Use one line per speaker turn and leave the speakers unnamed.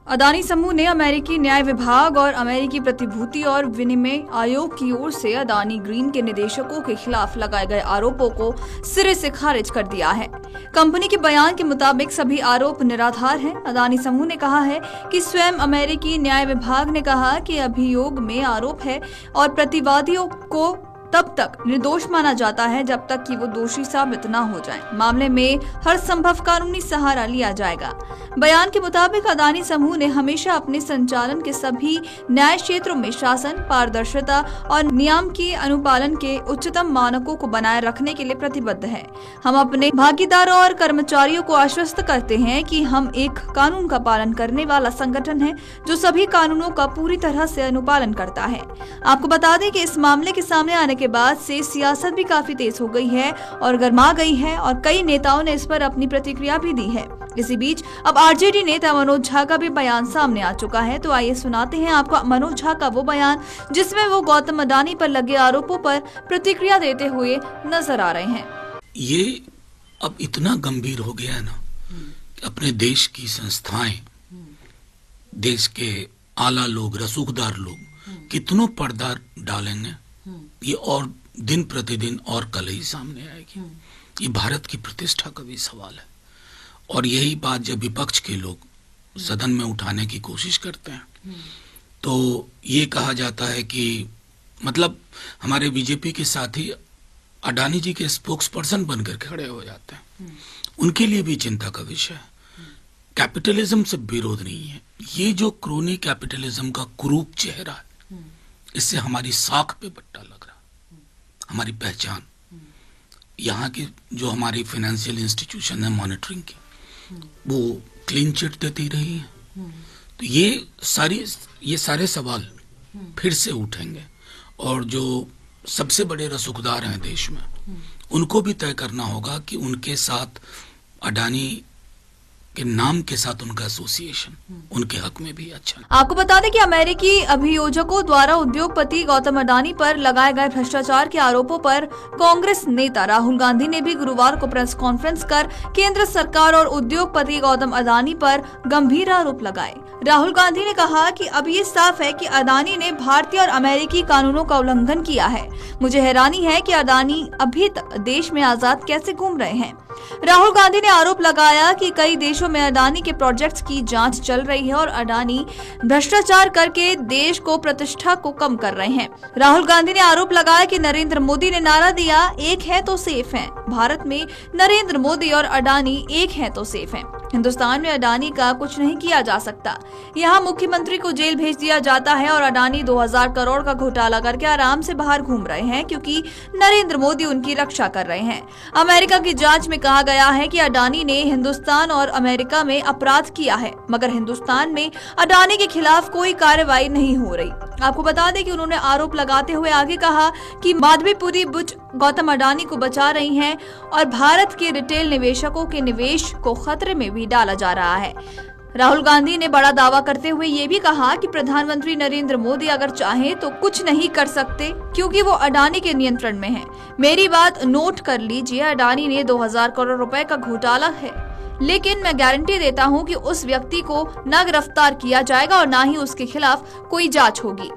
अदानी समूह ने अमेरिकी न्याय विभाग और अमेरिकी प्रतिभूति और विनिमय आयोग की ओर से अदानी ग्रीन के निदेशकों के खिलाफ लगाए गए आरोपों को सिरे से खारिज कर दिया है। कंपनी के बयान के मुताबिक सभी आरोप निराधार हैं। अदानी समूह ने कहा है कि स्वयं अमेरिकी न्याय विभाग ने कहा कि अभियोग में आरोप है और प्रतिवादियों को तब तक निर्दोष माना जाता है जब तक कि वो दोषी साबित न हो जाएं। मामले में हर संभव कानूनी सहारा लिया जाएगा। बयान के मुताबिक अदानी समूह ने हमेशा अपने संचालन के सभी न्याय क्षेत्रों में शासन, पारदर्शिता और नियम के अनुपालन के उच्चतम मानकों को बनाए रखने के लिए प्रतिबद्ध है। हम अपने भागीदारों और कर्मचारियों को आश्वस्त करते हैं कि हम एक कानून का पालन करने वाला संगठन है जो सभी कानूनों का पूरी तरह से अनुपालन करता है। आपको बता दें कि इस मामले के सामने आने के बाद से सियासत भी काफी तेज हो गई है और गर्मा गई है और कई नेताओं ने इस पर अपनी प्रतिक्रिया भी दी है। इसी बीच अब आरजेडी नेता मनोज झा का भी बयान सामने आ चुका है। तो आइए सुनाते हैं आपको मनोज झा का वो बयान जिसमें वो गौतम अडानी पर लगे आरोपों पर प्रतिक्रिया देते हुए नजर आ रहे हैं।
ये अब इतना गंभीर हो गया है ना कि अपने देश की संस्थाएं, देश के आला लोग, रसूखदार लोग कितनों पर्दा डालेंगे, ये और दिन प्रतिदिन और कल ही सामने आएगी। ये भारत की प्रतिष्ठा का भी सवाल है और यही बात जब विपक्ष के लोग सदन में उठाने की कोशिश करते हैं तो ये कहा जाता है कि मतलब हमारे बीजेपी के साथी अडानी जी के स्पोक्स पर्सन बनकर खड़े हो जाते हैं। उनके लिए भी चिंता का विषय है। कैपिटलिज्म से विरोध नहीं है, ये जो क्रोनी कैपिटलिज्म का कुरूप चेहरा है, इससे हमारी साख पे बट्टा लग रहा, हमारी पहचान, यहाँ की जो हमारी फाइनेंशियल इंस्टीट्यूशन है मॉनिटरिंग की, वो क्लीन चिट देती रही है। तो ये सारे सवाल फिर से उठेंगे और जो सबसे बड़े रसूखदार हैं देश में उनको भी तय करना होगा कि उनके साथ अडानी के नाम के साथ उनका एसोसिएशन उनके हक में भी अच्छा।
आपको बता दें कि अमेरिकी अभियोजकों द्वारा उद्योगपति गौतम अडानी पर लगाए गए भ्रष्टाचार के आरोपों पर कांग्रेस नेता राहुल गांधी ने भी गुरुवार को प्रेस कॉन्फ्रेंस कर केंद्र सरकार और उद्योगपति गौतम अडानी पर गंभीर आरोप लगाए। राहुल गांधी ने कहा कि अब ये साफ है कि अडानी ने भारतीय और अमेरिकी कानूनों का उल्लंघन किया है। मुझे हैरानी है कि अडानी अभी तक देश में आजाद कैसे घूम रहे हैं। राहुल गांधी ने आरोप लगाया कि कई देशों में अडानी के प्रोजेक्ट्स की जांच चल रही है और अडानी भ्रष्टाचार करके देश को प्रतिष्ठा को कम कर रहे हैं। राहुल गांधी ने आरोप लगाया कि नरेंद्र मोदी ने नारा दिया, एक है तो सेफ है। भारत में नरेंद्र मोदी और अडानी एक है तो सेफ है। हिंदुस्तान में अडानी का कुछ नहीं किया जा सकता। यहाँ मुख्यमंत्री को जेल भेज दिया जाता है और अडानी 2000 करोड़ का घोटाला करके आराम से बाहर घूम रहे हैं क्योंकि नरेंद्र मोदी उनकी रक्षा कर रहे हैं। अमेरिका की जांच में कहा गया है कि अडानी ने हिंदुस्तान और अमेरिका में अपराध किया है, मगर हिंदुस्तान में अडानी के खिलाफ कोई कार्रवाई नहीं हो रही। आपको बता दें कि उन्होंने आरोप लगाते हुए आगे कहा कि माधवीपुरी बुच गौतम अडानी को बचा रही हैं और भारत के रिटेल निवेशकों के निवेश को खतरे में भी डाला जा रहा है। राहुल गांधी ने बड़ा दावा करते हुए ये भी कहा कि प्रधानमंत्री नरेंद्र मोदी अगर चाहे तो कुछ नहीं कर सकते क्योंकि वो अडानी के नियंत्रण में है। मेरी बात नोट कर लीजिए, अडानी ने 2000 करोड़ रुपए का घोटाला है, लेकिन मैं गारंटी देता हूं कि उस व्यक्ति को न गिरफ्तार किया जाएगा और न ही उसके खिलाफ कोई जांच होगी।